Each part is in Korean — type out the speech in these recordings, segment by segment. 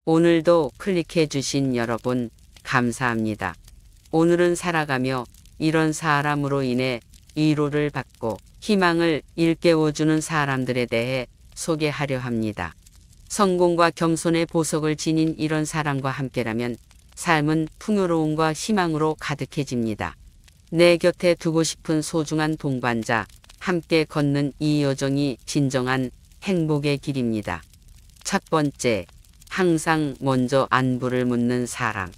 오늘도 클릭해 주신 여러분 감사합니다. 오늘은 살아가며 이런 사람으로 인해 위로를 받고 희망을 일깨워주는 사람들에 대해 소개하려 합니다. 성공과 겸손의 보석을 지닌 이런 사람과 함께라면 삶은 풍요로움과 희망으로 가득해집니다. 내 곁에 두고 싶은 소중한 동반자, 함께 걷는 이 여정이 진정한 행복의 길입니다. 첫 번째, 항상 먼저 안부를 묻는 사람.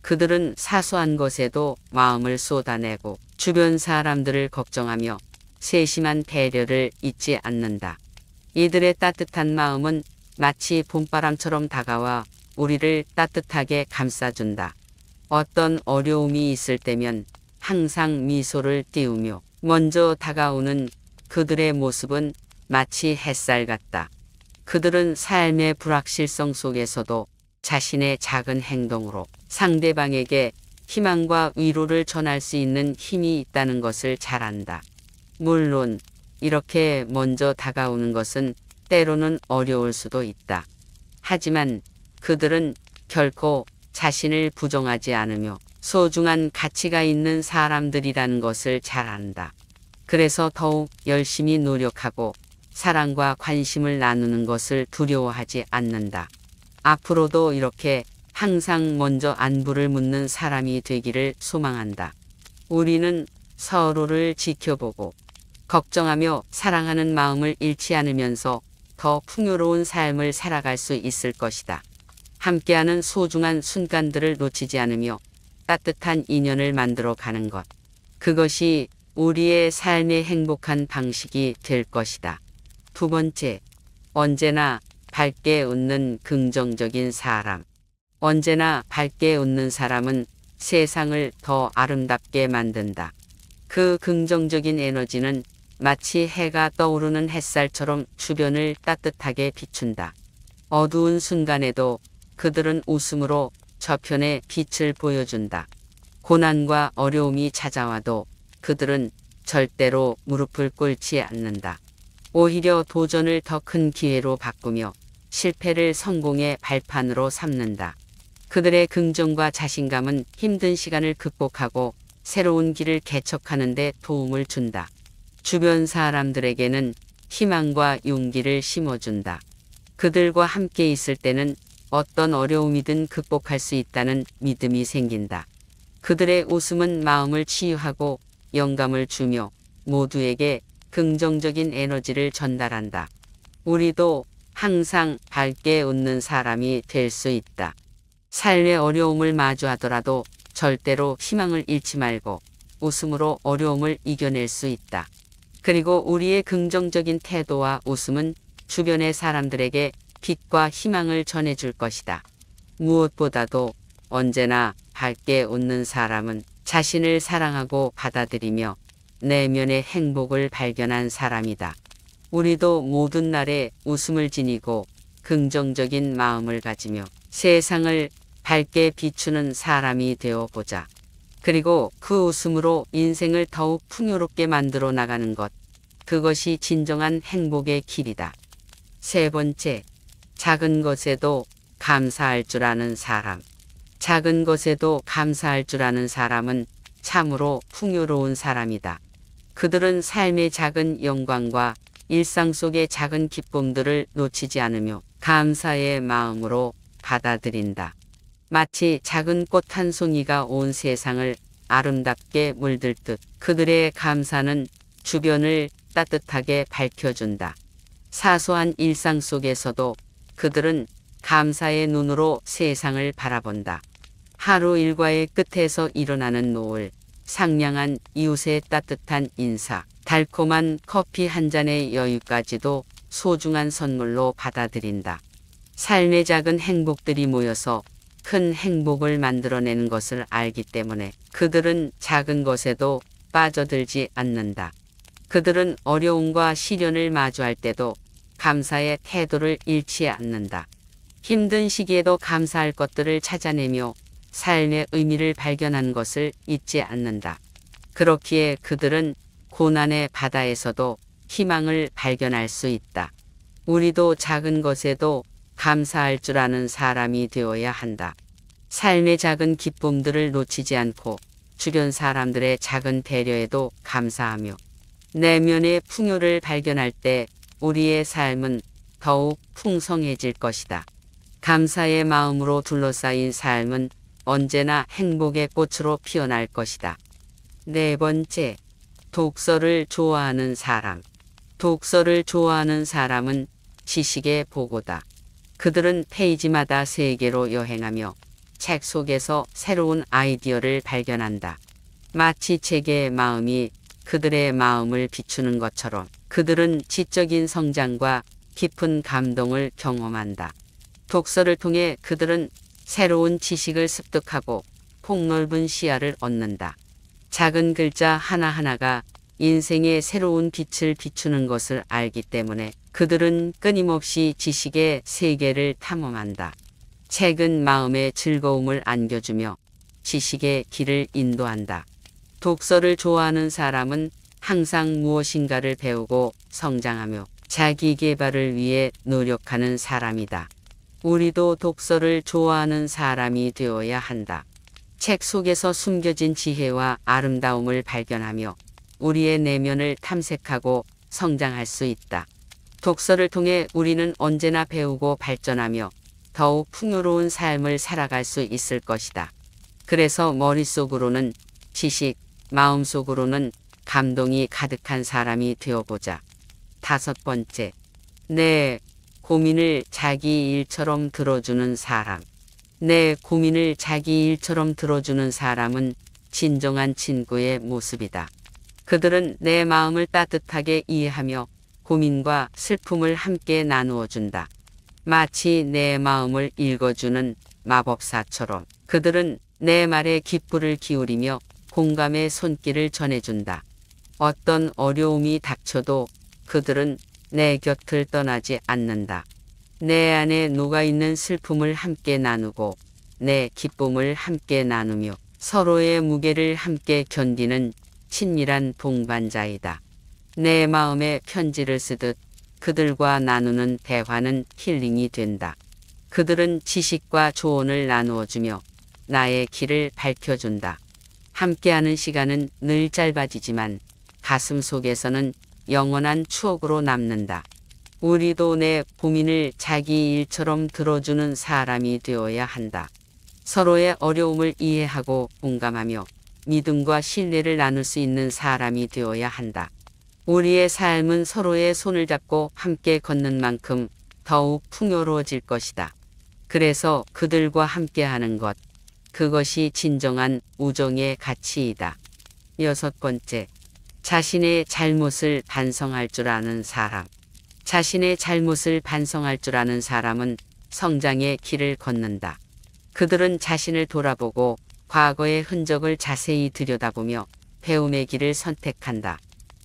그들은 사소한 것에도 마음을 쏟아내고 주변 사람들을 걱정하며 세심한 배려를 잊지 않는다. 이들의 따뜻한 마음은 마치 봄바람처럼 다가와 우리를 따뜻하게 감싸준다. 어떤 어려움이 있을 때면 항상 미소를 띄우며 먼저 다가오는 그들의 모습은 마치 햇살 같다. 그들은 삶의 불확실성 속에서도 자신의 작은 행동으로 상대방에게 희망과 위로를 전할 수 있는 힘이 있다는 것을 잘 안다. 물론 이렇게 먼저 다가오는 것은 때로는 어려울 수도 있다. 하지만 그들은 결코 자신을 부정하지 않으며 소중한 가치가 있는 사람들이라는 것을 잘 안다. 그래서 더욱 열심히 노력하고 사랑과 관심을 나누는 것을 두려워하지 않는다. 앞으로도 이렇게 항상 먼저 안부를 묻는 사람이 되기를 소망한다. 우리는 서로를 지켜보고 걱정하며 사랑하는 마음을 잃지 않으면서 더 풍요로운 삶을 살아갈 수 있을 것이다. 함께하는 소중한 순간들을 놓치지 않으며 따뜻한 인연을 만들어 가는 것. 그것이 우리의 삶의 행복한 방식이 될 것이다. 두 번째, 언제나 밝게 웃는 긍정적인 사람. 언제나 밝게 웃는 사람은 세상을 더 아름답게 만든다. 그 긍정적인 에너지는 마치 해가 떠오르는 햇살처럼 주변을 따뜻하게 비춘다. 어두운 순간에도 그들은 웃음으로 저편에 빛을 보여준다. 고난과 어려움이 찾아와도 그들은 절대로 무릎을 꿇지 않는다. 오히려 도전을 더 큰 기회로 바꾸며 실패를 성공의 발판으로 삼는다. 그들의 긍정과 자신감은 힘든 시간을 극복하고 새로운 길을 개척하는 데 도움을 준다. 주변 사람들에게는 희망과 용기를 심어준다. 그들과 함께 있을 때는 어떤 어려움이든 극복할 수 있다는 믿음이 생긴다. 그들의 웃음은 마음을 치유하고 영감을 주며 모두에게 긍정적인 에너지를 전달한다. 우리도 항상 밝게 웃는 사람이 될 수 있다. 삶의 어려움을 마주하더라도 절대로 희망을 잃지 말고 웃음으로 어려움을 이겨낼 수 있다. 그리고 우리의 긍정적인 태도와 웃음은 주변의 사람들에게 빛과 희망을 전해줄 것이다. 무엇보다도 언제나 밝게 웃는 사람은 자신을 사랑하고 받아들이며 내면의 행복을 발견한 사람이다. 우리도 모든 날에 웃음을 지니고 긍정적인 마음을 가지며 세상을 밝게 비추는 사람이 되어보자. 그리고 그 웃음으로 인생을 더욱 풍요롭게 만들어 나가는 것. 그것이 진정한 행복의 길이다. 세 번째, 작은 것에도 감사할 줄 아는 사람. 작은 것에도 감사할 줄 아는 사람은 참으로 풍요로운 사람이다. 그들은 삶의 작은 영광과 일상 속의 작은 기쁨들을 놓치지 않으며 감사의 마음으로 받아들인다. 마치 작은 꽃 한 송이가 온 세상을 아름답게 물들듯 그들의 감사는 주변을 따뜻하게 밝혀준다. 사소한 일상 속에서도 그들은 감사의 눈으로 세상을 바라본다. 하루 일과의 끝에서 일어나는 노을, 상냥한 이웃의 따뜻한 인사, 달콤한 커피 한 잔의 여유까지도 소중한 선물로 받아들인다. 삶의 작은 행복들이 모여서 큰 행복을 만들어내는 것을 알기 때문에 그들은 작은 것에도 빠져들지 않는다. 그들은 어려움과 시련을 마주할 때도 감사의 태도를 잃지 않는다. 힘든 시기에도 감사할 것들을 찾아내며 삶의 의미를 발견한 것을 잊지 않는다. 그렇기에 그들은 고난의 바다에서도 희망을 발견할 수 있다. 우리도 작은 것에도 감사할 줄 아는 사람이 되어야 한다. 삶의 작은 기쁨들을 놓치지 않고 주변 사람들의 작은 배려에도 감사하며 내면의 풍요를 발견할 때 우리의 삶은 더욱 풍성해질 것이다. 감사의 마음으로 둘러싸인 삶은 언제나 행복의 꽃으로 피어날 것이다. 네 번째, 독서를 좋아하는 사람. 독서를 좋아하는 사람은 지식의 보고다. 그들은 페이지마다 세계로 여행하며 책 속에서 새로운 아이디어를 발견한다. 마치 책의 마음이 그들의 마음을 비추는 것처럼 그들은 지적인 성장과 깊은 감동을 경험한다. 독서를 통해 그들은 새로운 지식을 습득하고 폭넓은 시야를 얻는다. 작은 글자 하나하나가 인생의 새로운 빛을 비추는 것을 알기 때문에 그들은 끊임없이 지식의 세계를 탐험한다. 책은 마음의 즐거움을 안겨주며 지식의 길을 인도한다. 독서를 좋아하는 사람은 항상 무엇인가를 배우고 성장하며 자기 개발을 위해 노력하는 사람이다. 우리도 독서를 좋아하는 사람이 되어야 한다. 책 속에서 숨겨진 지혜와 아름다움을 발견하며 우리의 내면을 탐색하고 성장할 수 있다. 독서를 통해 우리는 언제나 배우고 발전하며 더욱 풍요로운 삶을 살아갈 수 있을 것이다. 그래서 머릿속으로는 지식, 마음속으로는 감동이 가득한 사람이 되어보자. 다섯 번째, 내 고민을 자기 일처럼 들어주는 사람. 내 고민을 자기 일처럼 들어주는 사람은 진정한 친구의 모습이다. 그들은 내 마음을 따뜻하게 이해하며 고민과 슬픔을 함께 나누어 준다. 마치 내 마음을 읽어주는 마법사처럼 그들은 내 말에 귓불을 기울이며 공감의 손길을 전해준다. 어떤 어려움이 닥쳐도 그들은 내 곁을 떠나지 않는다. 내 안에 녹아있는 슬픔을 함께 나누고 내 기쁨을 함께 나누며 서로의 무게를 함께 견디는 친밀한 동반자이다. 내 마음에 편지를 쓰듯 그들과 나누는 대화는 힐링이 된다. 그들은 지식과 조언을 나누어주며 나의 길을 밝혀준다. 함께하는 시간은 늘 짧아지지만 가슴 속에서는 영원한 추억으로 남는다. 우리도 내 고민을 자기 일처럼 들어주는 사람이 되어야 한다. 서로의 어려움을 이해하고 공감하며 믿음과 신뢰를 나눌 수 있는 사람이 되어야 한다. 우리의 삶은 서로의 손을 잡고 함께 걷는 만큼 더욱 풍요로워질 것이다. 그래서 그들과 함께하는 것, 그것이 진정한 우정의 가치이다. 여섯 번째, 자신의 잘못을 반성할 줄 아는 사람. 자신의 잘못을 반성할 줄 아는 사람은 성장의 길을 걷는다. 그들은 자신을 돌아보고 과거의 흔적을 자세히 들여다보며 배움의 길을 선택한다.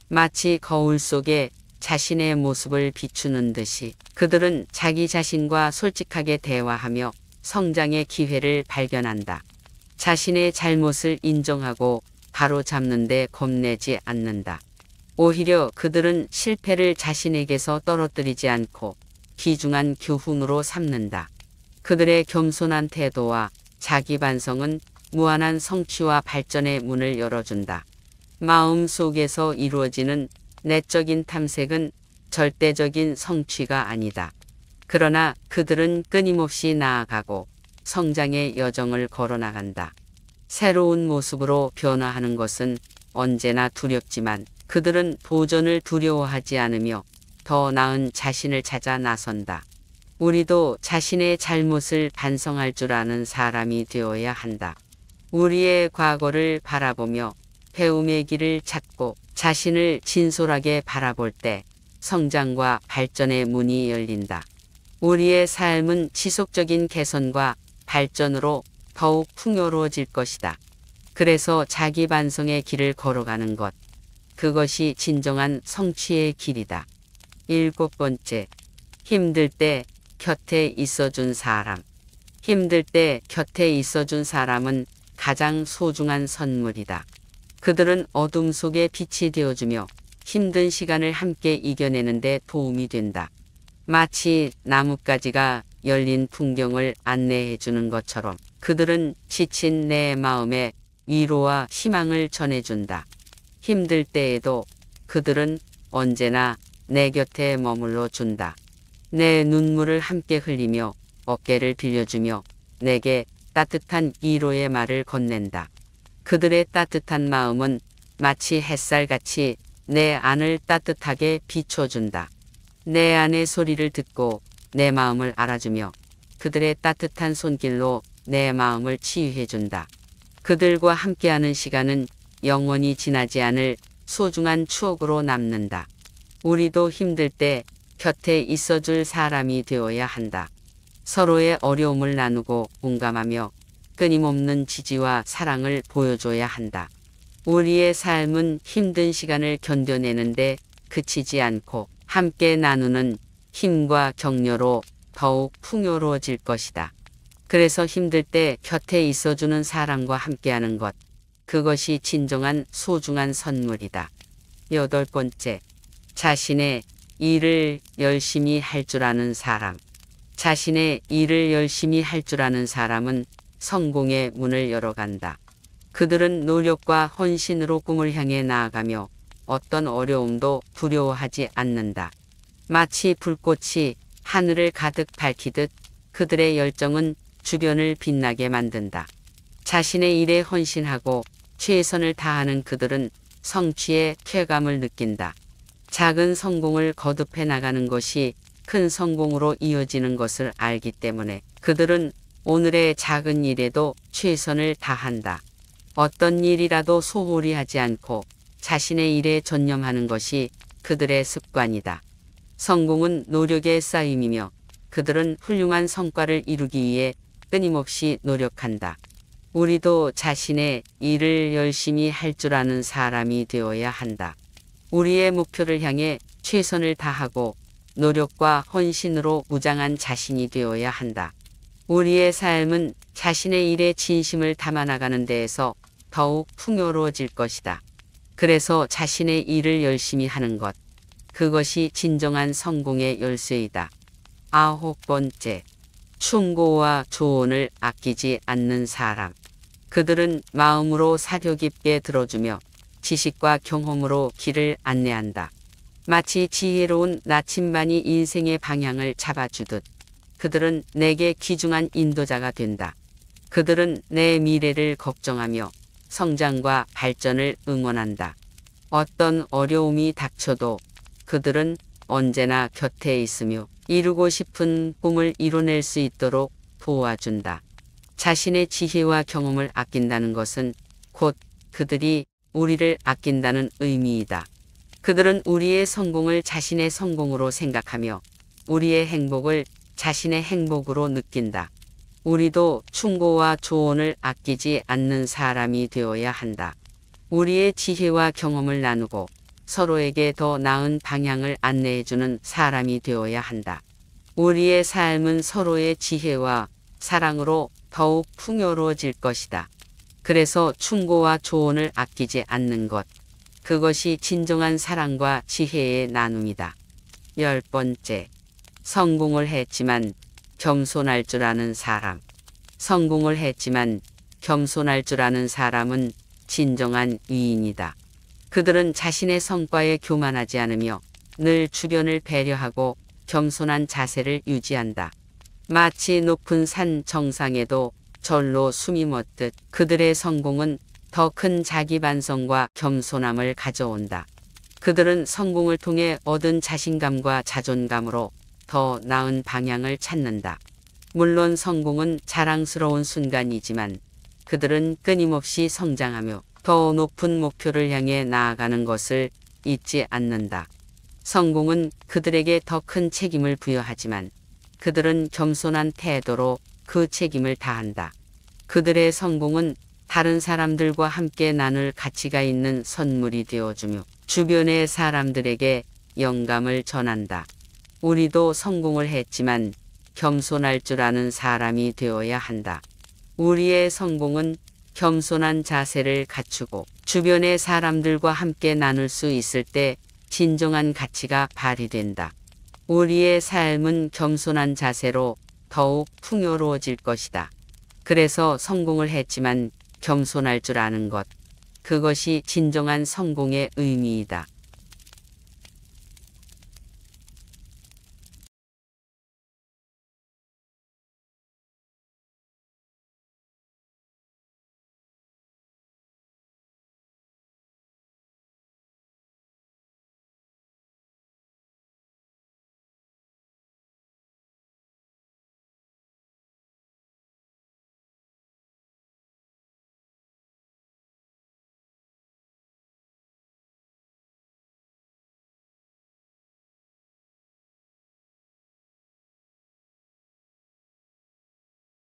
마치 거울 속에 자신의 모습을 비추는 듯이 그들은 자기 자신과 솔직하게 대화하며 성장의 기회를 발견한다. 자신의 잘못을 인정하고 바로잡는 데 겁내지 않는다. 오히려 그들은 실패를 자신에게서 떨어뜨리지 않고 귀중한 교훈으로 삼는다. 그들의 겸손한 태도와 자기 반성은 무한한 성취와 발전의 문을 열어준다. 마음 속에서 이루어지는 내적인 탐색은 절대적인 성취가 아니다. 그러나 그들은 끊임없이 나아가고 성장의 여정을 걸어나간다. 새로운 모습으로 변화하는 것은 언제나 두렵지만 그들은 도전을 두려워하지 않으며 더 나은 자신을 찾아 나선다. 우리도 자신의 잘못을 반성할 줄 아는 사람이 되어야 한다. 우리의 과거를 바라보며 배움의 길을 찾고 자신을 진솔하게 바라볼 때 성장과 발전의 문이 열린다. 우리의 삶은 지속적인 개선과 발전으로 더욱 풍요로워질 것이다. 그래서 자기 반성의 길을 걸어가는 것, 그것이 진정한 성취의 길이다. 일곱 번째, 힘들 때 곁에 있어준 사람. 힘들 때 곁에 있어준 사람은 가장 소중한 선물이다. 그들은 어둠 속에 빛이 되어주며 힘든 시간을 함께 이겨내는 데 도움이 된다. 마치 나뭇가지가 열린 풍경을 안내해 주는 것처럼 그들은 지친 내 마음에 위로와 희망을 전해준다. 힘들 때에도 그들은 언제나 내 곁에 머물러 준다. 내 눈물을 함께 흘리며 어깨를 빌려주며 내게 따뜻한 위로의 말을 건넨다. 그들의 따뜻한 마음은 마치 햇살같이 내 안을 따뜻하게 비춰준다. 내 안의 소리를 듣고 내 마음을 알아주며 그들의 따뜻한 손길로 내 마음을 치유해준다. 그들과 함께하는 시간은 영원히 지나지 않을 소중한 추억으로 남는다. 우리도 힘들 때 곁에 있어줄 사람이 되어야 한다. 서로의 어려움을 나누고 공감하며 끊임없는 지지와 사랑을 보여줘야 한다. 우리의 삶은 힘든 시간을 견뎌내는데 그치지 않고 함께 나누는 힘과 격려로 더욱 풍요로워질 것이다. 그래서 힘들 때 곁에 있어주는 사람과 함께하는 것, 그것이 진정한 소중한 선물이다. 8번째, 자신의 일을 열심히 할 줄 아는 사람. 자신의 일을 열심히 할 줄 아는 사람은 성공의 문을 열어간다. 그들은 노력과 헌신으로 꿈을 향해 나아가며 어떤 어려움도 두려워하지 않는다. 마치 불꽃이 하늘을 가득 밝히듯 그들의 열정은 주변을 빛나게 만든다. 자신의 일에 헌신하고 최선을 다하는 그들은 성취의 쾌감을 느낀다. 작은 성공을 거듭해 나가는 것이 큰 성공으로 이어지는 것을 알기 때문에 그들은 오늘의 작은 일에도 최선을 다한다. 어떤 일이라도 소홀히 하지 않고 자신의 일에 전념하는 것이 그들의 습관이다. 성공은 노력의 쌓임이며 그들은 훌륭한 성과를 이루기 위해 끊임없이 노력한다. 우리도 자신의 일을 열심히 할 줄 아는 사람이 되어야 한다. 우리의 목표를 향해 최선을 다하고 노력과 헌신으로 무장한 자신이 되어야 한다. 우리의 삶은 자신의 일에 진심을 담아나가는 데에서 더욱 풍요로워질 것이다. 그래서 자신의 일을 열심히 하는 것, 그것이 진정한 성공의 열쇠이다. 9번째, 충고와 조언을 아끼지 않는 사람. 그들은 마음으로 사려 깊게 들어주며 지식과 경험으로 길을 안내한다. 마치 지혜로운 나침반이 인생의 방향을 잡아주듯 그들은 내게 귀중한 인도자가 된다. 그들은 내 미래를 걱정하며 성장과 발전을 응원한다. 어떤 어려움이 닥쳐도 그들은 언제나 곁에 있으며 이루고 싶은 꿈을 이뤄낼 수 있도록 도와준다. 자신의 지혜와 경험을 아낀다는 것은 곧 그들이 우리를 아낀다는 의미이다. 그들은 우리의 성공을 자신의 성공으로 생각하며 우리의 행복을 자신의 행복으로 느낀다. 우리도 충고와 조언을 아끼지 않는 사람이 되어야 한다. 우리의 지혜와 경험을 나누고 서로에게 더 나은 방향을 안내해주는 사람이 되어야 한다. 우리의 삶은 서로의 지혜와 사랑으로 더욱 풍요로워질 것이다. 그래서 충고와 조언을 아끼지 않는 것, 그것이 진정한 사랑과 지혜의 나눔이다. 10번째, 성공을 했지만 겸손할 줄 아는 사람. 성공을 했지만 겸손할 줄 아는 사람은 진정한 위인이다. 그들은 자신의 성과에 교만하지 않으며 늘 주변을 배려하고 겸손한 자세를 유지한다. 마치 높은 산 정상에도 절로 숨이 멎듯 그들의 성공은 더 큰 자기 반성과 겸손함을 가져온다. 그들은 성공을 통해 얻은 자신감과 자존감으로 더 나은 방향을 찾는다. 물론 성공은 자랑스러운 순간이지만 그들은 끊임없이 성장하며 더 높은 목표를 향해 나아가는 것을 잊지 않는다. 성공은 그들에게 더 큰 책임을 부여하지만 그들은 겸손한 태도로 그 책임을 다한다. 그들의 성공은 다른 사람들과 함께 나눌 가치가 있는 선물이 되어주며 주변의 사람들에게 영감을 전한다. 우리도 성공을 했지만 겸손할 줄 아는 사람이 되어야 한다. 우리의 성공은 겸손한 자세를 갖추고 주변의 사람들과 함께 나눌 수 있을 때 진정한 가치가 발휘된다. 우리의 삶은 겸손한 자세로 더욱 풍요로워질 것이다. 그래서 성공을 했지만 겸손할 줄 아는 것. 그것이 진정한 성공의 의미이다.